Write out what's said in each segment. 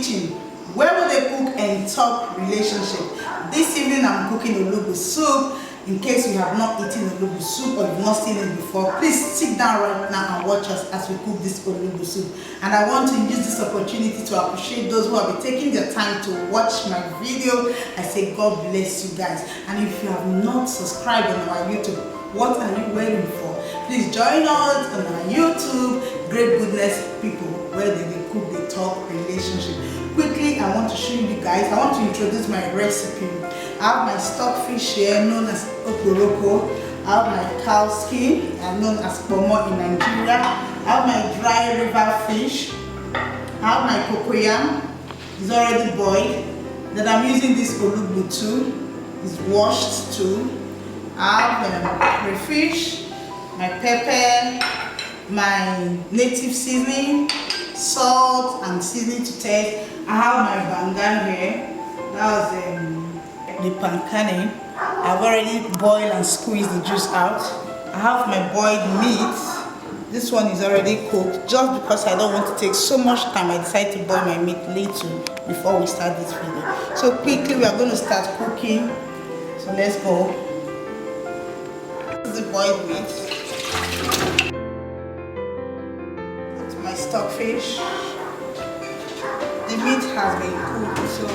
kitchen. Where will they cook and talk relationship? This evening I'm cooking olugbu soup. In case you have not eaten olugbu soup or you've not seen it before, please sit down right now and watch us as we cook this olugbu soup. And I want to use this opportunity to appreciate those who have been taking their time to watch my video. I say God bless you guys. And if you have not subscribed on our YouTube, what are you waiting for? Please join us on our YouTube, Great Goodness People, where they cook, they talk relationship. Quickly, I want to show you guys, I want to introduce my recipe. I have my stockfish here, known as okporoko. I have my cow skin, known as pomo in Nigeria. I have my dry river fish. I have my cocoyam, it's already boiled. Then I'm using this olugbu too, it's washed too. I have crayfish, my pepper, my native seasoning, salt and seasoning to taste. I have my banga here, that was the pankani. I've already boiled and squeezed the juice out. I have my boiled meat. This one is already cooked. Just because I don't want to take so much time, I decided to boil my meat little before we start this video. So quickly we are going to start cooking. So let's go. This is the boiled meat. It's my stockfish. The meat has been cooked, so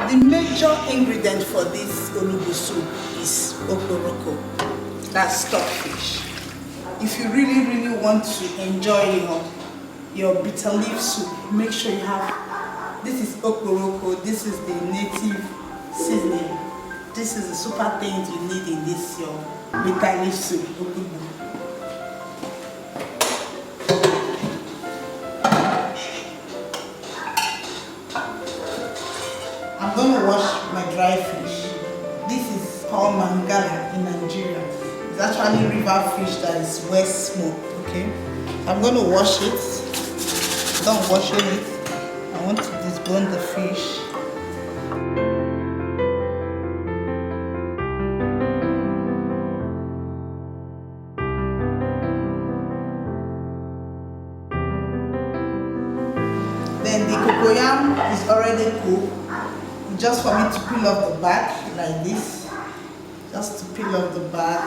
the major ingredient for this olugbu soup is okporoko, that's stockfish. If you really want to enjoy your bitter leaf soup, make sure you have, this is okporoko, this is the native seasoning. This is the super things you need in this your bitter leaf soup. I'm going to wash my dry fish. This is called mangala in Nigeria. It's actually river fish that is well smoked, okay? I'm going to wash it. Don't wash it. I want to debone the fish. Then the cocoyam is already cooked. Just for me to peel off the back like this. Just to peel off the back.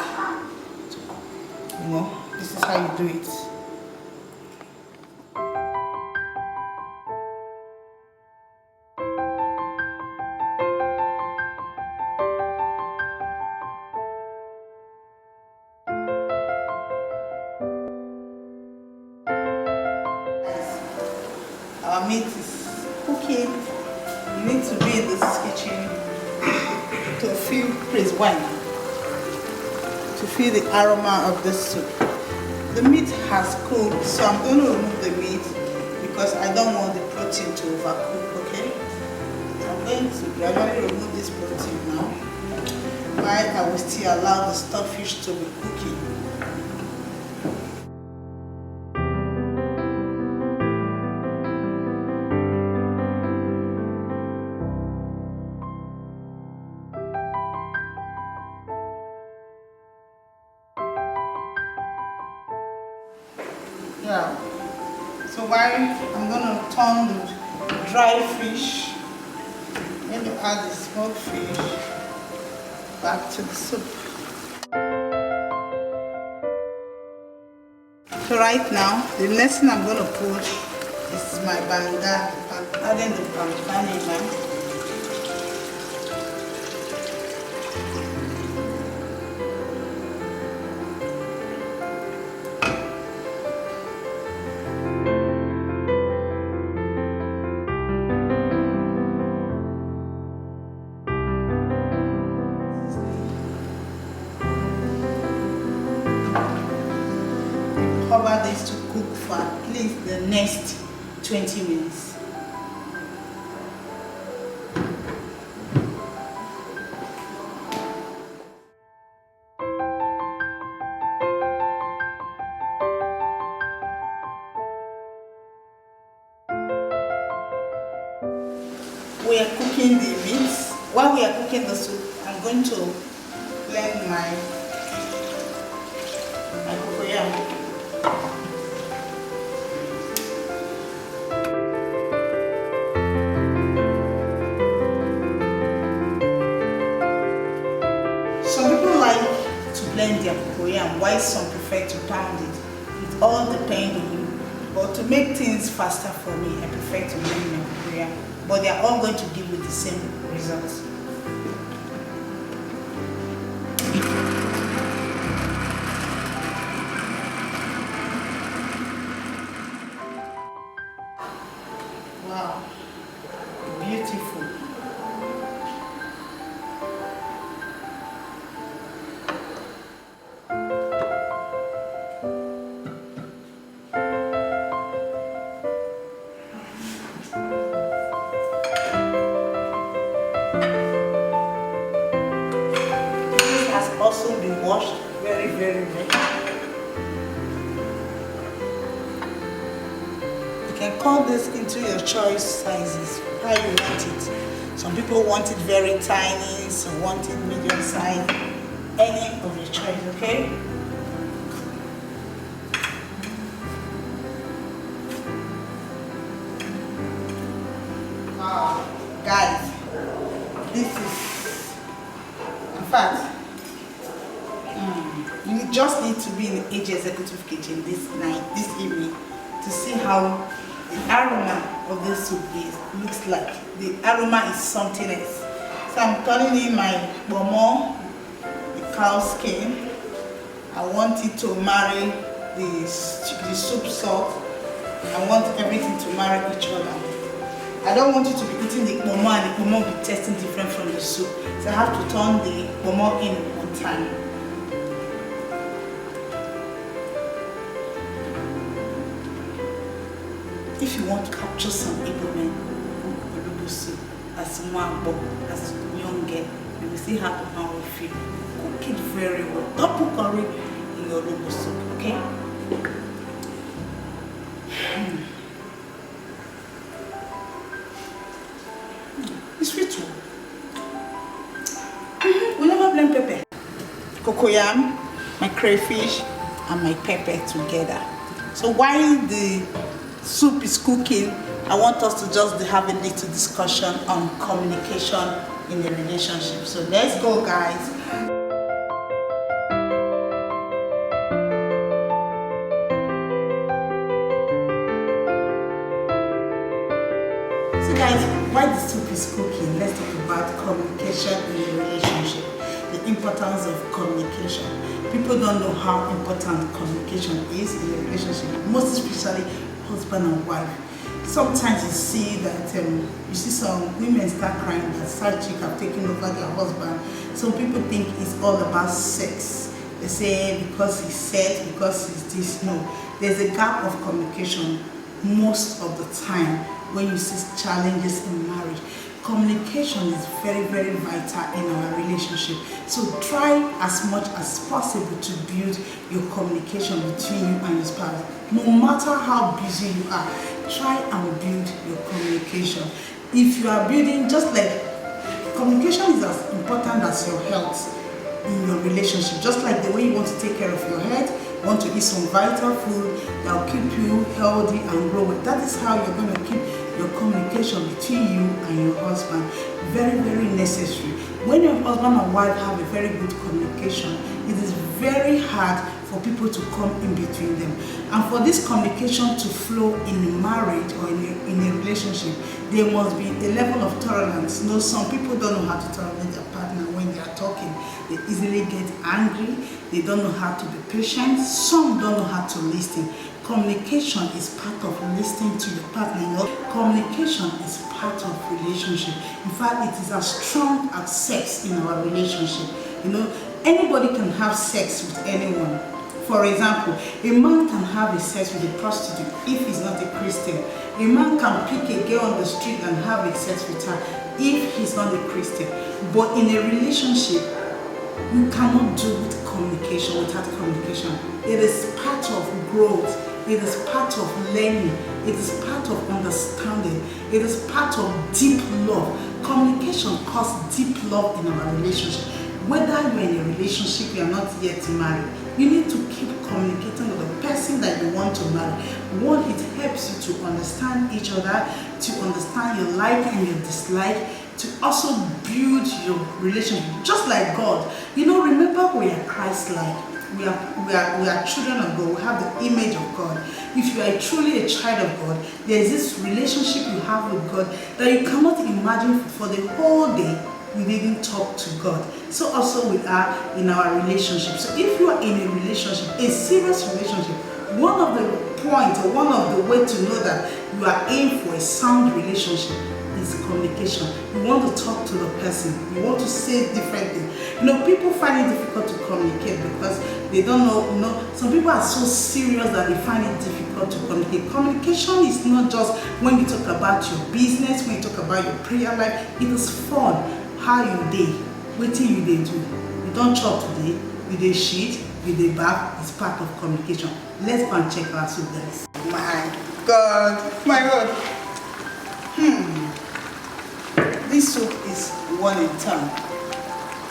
You know, this is how you do it. Our meat is cooking. You need to be in this kitchen to feel, praise wine, to feel the aroma of this soup. The meat has cooked, so I'm going to remove the meat because I don't want the protein to overcook, okay? I'm going to gradually remove this protein now, while I will still allow the stockfish to be cooking. Yeah. So while I'm going to turn the dry fish, I'm going to add the smoked fish back to the soup. So right now, the next thing I'm going to put is my banga, adding the banga. Cover this to cook for at least the next 20 minutes. We are cooking the meat. While we are cooking the soup, I'm going to blend my of cocoyam, while some prefer to pound it. It all depends on you. But to make things faster for me, I prefer to blend my cocoyam. But they are all going to give you the same results. Wow, beautiful. This has also been washed very, very well. You can cut this into your choice sizes, how you want it. Some people want it very tiny, some want it medium size, any of your choice, okay? Wow, guys, this is, in fact, you just need to be in the Age Executive Kitchen this evening to see how the aroma of this soup looks like. The aroma is something else. So I'm turning in my bomo, the cow skin. I want it to marry the soup salt. I want everything to marry each other. I don't want you to be eating the bomo and the bomo be tasting different from the soup. So I have to turn the bomo in one time. If you want to capture some Igbo men who cook soup as Mwagbo, as young girl, you will see how the man will feel. Cook it very well. Don't put curry in your Igbo soup, okay? It's sweet too. We never blend pepper. Cocoyam, my crayfish, and my pepper together. So while the soup is cooking, I want us to just have a little discussion on communication in the relationship. So let's go, guys. So guys, while the soup is cooking, let's talk about communication in the relationship. The importance of communication. People don't know how important communication is in a relationship, most especially husband and wife. Sometimes you see that you see some women start crying that side chick have taken over their husband. Some people think it's all about sex. They say because he's sad, because he's this. No, there's a gap of communication most of the time when you see challenges in marriage. Communication is very, very vital in our relationship. So try as much as possible to build your communication between you and your spouse. No matter how busy you are, try and build your communication. If you are building, just like communication is as important as your health in your relationship. Just like the way you want to take care of your head, you want to eat some vital food that will keep you healthy and growing. That is how you're going to keep your communication between you and your husband. Very, very necessary. When your husband and wife have a very good communication, it is very hard for people to come in between them. And for this communication to flow in a marriage or in a relationship, there must be a level of tolerance. You know, some people don't know how to tolerate their partner when they are talking. They easily get angry. They don't know how to be patient. Some don't know how to listen. Communication is part of listening to your partner. You know, communication is part of relationship. In fact, it is as strong as sex in our relationship. You know, anybody can have sex with anyone. For example, a man can have a sex with a prostitute if he's not a Christian. A man can pick a girl on the street and have a sex with her if he's not a Christian. But in a relationship, you cannot do with communication without communication. It is part of growth. It is part of learning. It is part of understanding. It is part of deep love. Communication causes deep love in our relationship. Whether you're in a relationship, you're not yet married, you need to keep communicating with the person that you want to marry. One, it helps you to understand each other, to understand your like and your dislike, to also build your relationship, just like God. You know, remember we are Christ-like. we are children of God. We have the image of God. If you are truly a child of God, there is this relationship you have with God that you cannot imagine for the whole day we didn't talk to God. So also we are in our relationship. So if you are in a relationship, a serious relationship, one of the points or one of the ways to know that you are in for a sound relationship is communication. You want to talk to the person. You want to say different things. You know, people find it difficult to communicate because they don't know, you know, some people are so serious that they find it difficult to communicate. Communication is not just when you talk about your business, when you talk about your prayer life. It is fun. How you dey? Wetin you dey do? You don't chop today, you dey shit, you dey bath. It's part of communication. Let's go and check our soup, guys. My God, my God. This soup is one in town.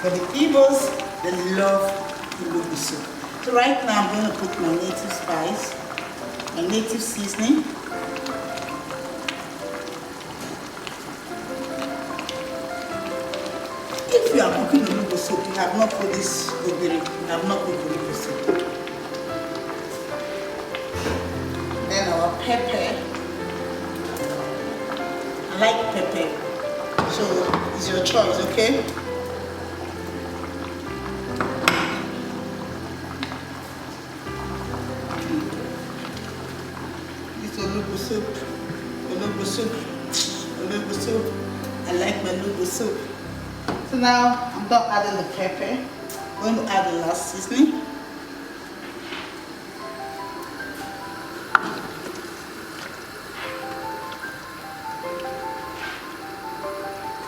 For the Igbos, they love Olobo soup. So right now I'm going to put my native spice, my native seasoning. If you are cooking Olobo soup, you have not put this ogiri, you have not put Olobo soup. Then our pepper. I like pepper, so it's your choice, okay? This Olobo soup, Olobo soup, Olobo soup. I like my Olobo soup. So now I'm done adding the pepper. I'm going to add the last seasoning.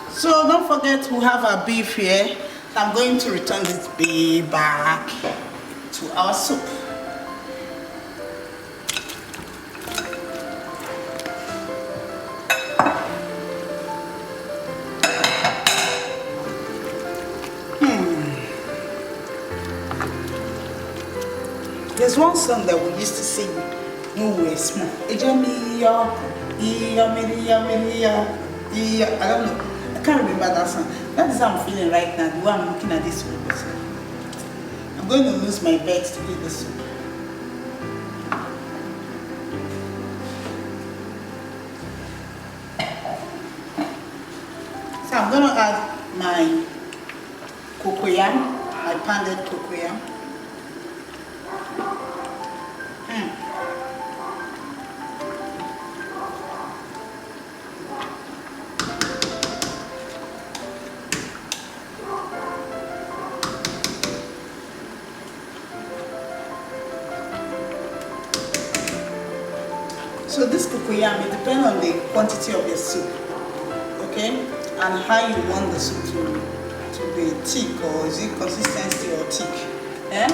So don't forget we have our beef here. I'm going to return this beef back to our soup. There's one song that we used to sing when we were small. I don't know. I can't remember that song. That is how I'm feeling right now, the way I'm looking at this soup. I'm going to lose my bet to eat the soup. So I'm going to add my cocoyam, my pounded cocoyam. So this cocoyam, it depends on the quantity of your soup, okay, and how you want the soup to be thick, or is it consistency or thick. Yeah,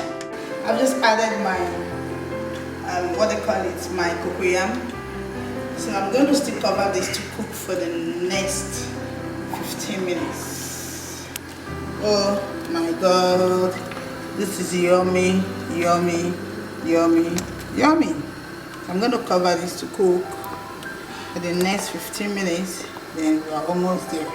I've just added my what they call it, my cocoyam. So I'm going to still cover this to cook for the next 15 minutes. Oh my God, this is yummy, yummy, yummy, yummy. I'm going to cover this to cook for the next 15 minutes, then we are almost there.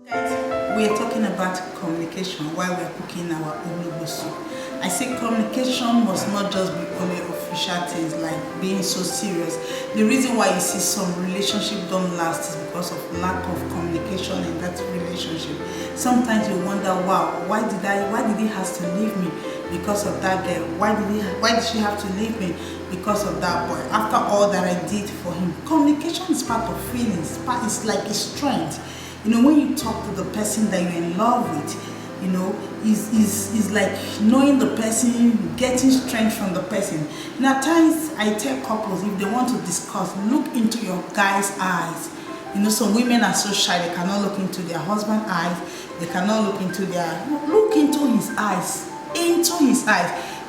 Guys, we are talking about communication while we are cooking our Olobo soup. I say communication must not just be only official things like being so serious. The reason why you see some relationship don't last is because of lack of communication in that relationship. Sometimes you wonder, wow, why did he have to leave me because of that girl? Why did she have to leave me because of that boy? After all that I did for him. Communication is part of feelings. It's like a strength. You know, when you talk to the person that you're in love with, you know, is like knowing the person, getting strength from the person. And at times I tell couples, if they want to discuss, look into your guy's eyes. You know, some women are so shy, they cannot look into their husband's eyes, they cannot look into his eyes,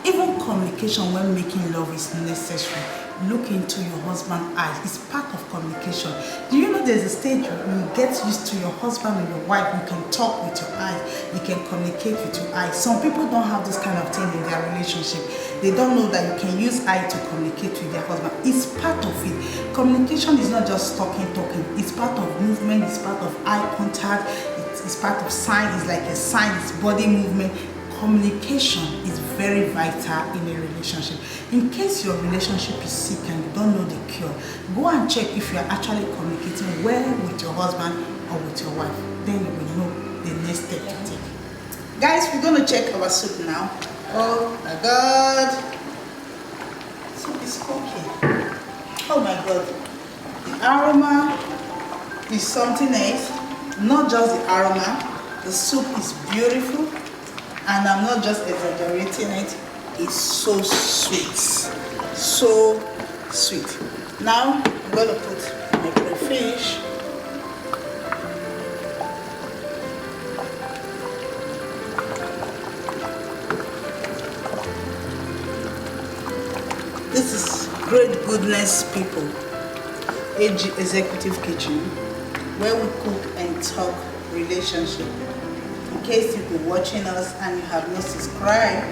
Even communication when making love is necessary. Look into your husband's eyes. It's part of communication. Do you know there's a stage when you get used to your husband or your wife, you can talk with your eyes, you can communicate with your eyes. Some people don't have this kind of thing in their relationship. They don't know that you can use eye to communicate with their husband. It's part of it. Communication is not just talking. It's part of movement, it's part of eye contact, it's part of sign, it's like a sign, it's body movement. Communication is very vital in a relationship. In case your relationship is sick and you don't know the cure, go and check if you are actually communicating well with your husband or with your wife. Then you will know the next step to take. Guys, we're going to check our soup now. Oh my God. Soup is cooking. Oh my God. The aroma is something else. Not just the aroma. The soup is beautiful. And I'm not just exaggerating it. It's so sweet. So sweet. Now, I'm going to put my crayfish. This is Great Goodness People, AG Executive Kitchen, where we cook and talk relationship. In case you've been watching us and you have not subscribed,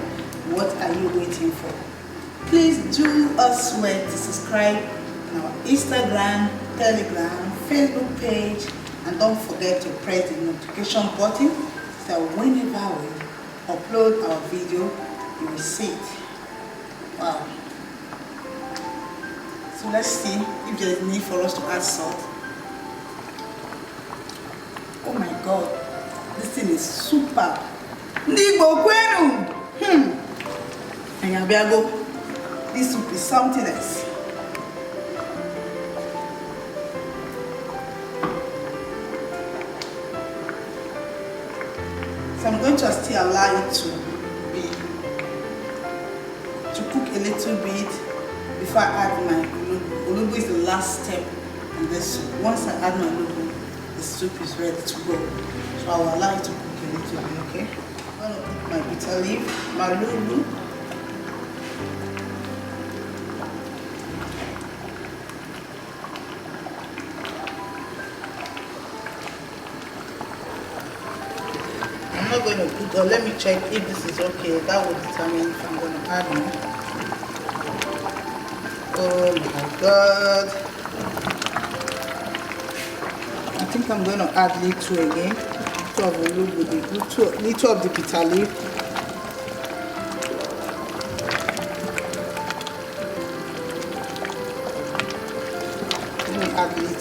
what are you waiting for? Please do us well to subscribe on our Instagram, Telegram, Facebook page, and don't forget to press the notification button so whenever we upload our video, you will see it. Wow. So let's see if there is need for us to add salt. Oh my God, this thing is super. Nigo kwenu. And this soup is something else. So I'm going to still allow it to cook a little bit before I add my olobo. Olobo is the last step in this soup. Once I add my olobo, the soup is ready to go. So I will allow it to cook a little bit, okay? I'm going to put my bitter leaf, my olobo. I'm not going to put, or let me check if this is okay. That will determine if I'm going to add more. Oh my God. I think I'm going to add little again. Little of the bitter leaf. Let me add little.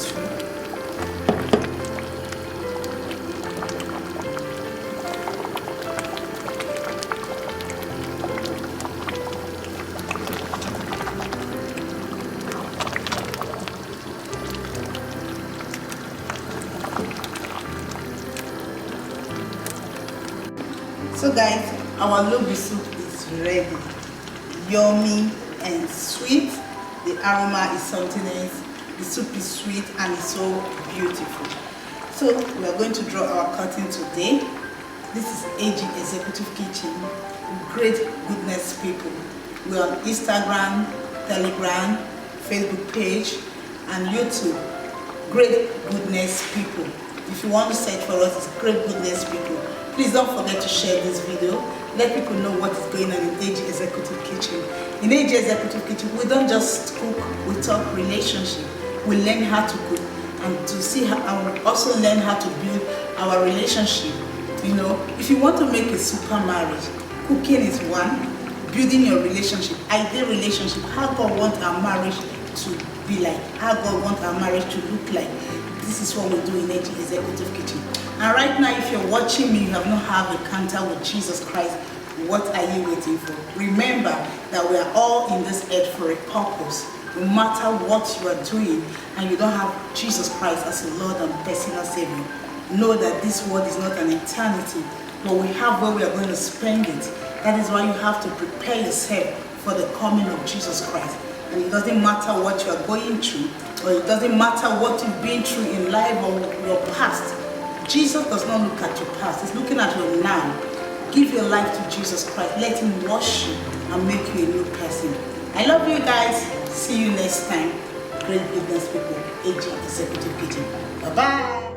So guys, our olobo soup is ready. Yummy and sweet. The aroma is something else. The soup is sweet and it's so beautiful. So we are going to draw our curtain today. This is AG Executive Kitchen, Great Goodness People. We're on Instagram, Telegram, Facebook page, and YouTube. Great Goodness People. If you want to search for us, it's Great Goodness People. Please don't forget to share this video. Let people know what is going on in AG Executive Kitchen. In AG Executive Kitchen, we don't just cook, we talk relationship. We learn how to cook and to see how, and we also learn how to build our relationship. You know, if you want to make a super marriage, cooking is one. Building your relationship, ideal relationship, how God wants our marriage to be like, how God wants our marriage to look like. This is what we do in AG Executive Kitchen. And right now, if you're watching me, you have not had an encounter with Jesus Christ, what are you waiting for? Remember that we are all in this earth for a purpose. No matter what you are doing and you don't have Jesus Christ as a Lord and personal Savior, know that this world is not an eternity, but we have where we are going to spend it. That is why you have to prepare yourself for the coming of Jesus Christ. And it doesn't matter what you are going through, or it doesn't matter what you've been through in life or your past. Jesus does not look at your past, he's looking at your now. Give your life to Jesus Christ, let him wash you and make you a new person. I love you guys, see you next time. Great Goodness People, AG Executive Kitchen. Bye-bye.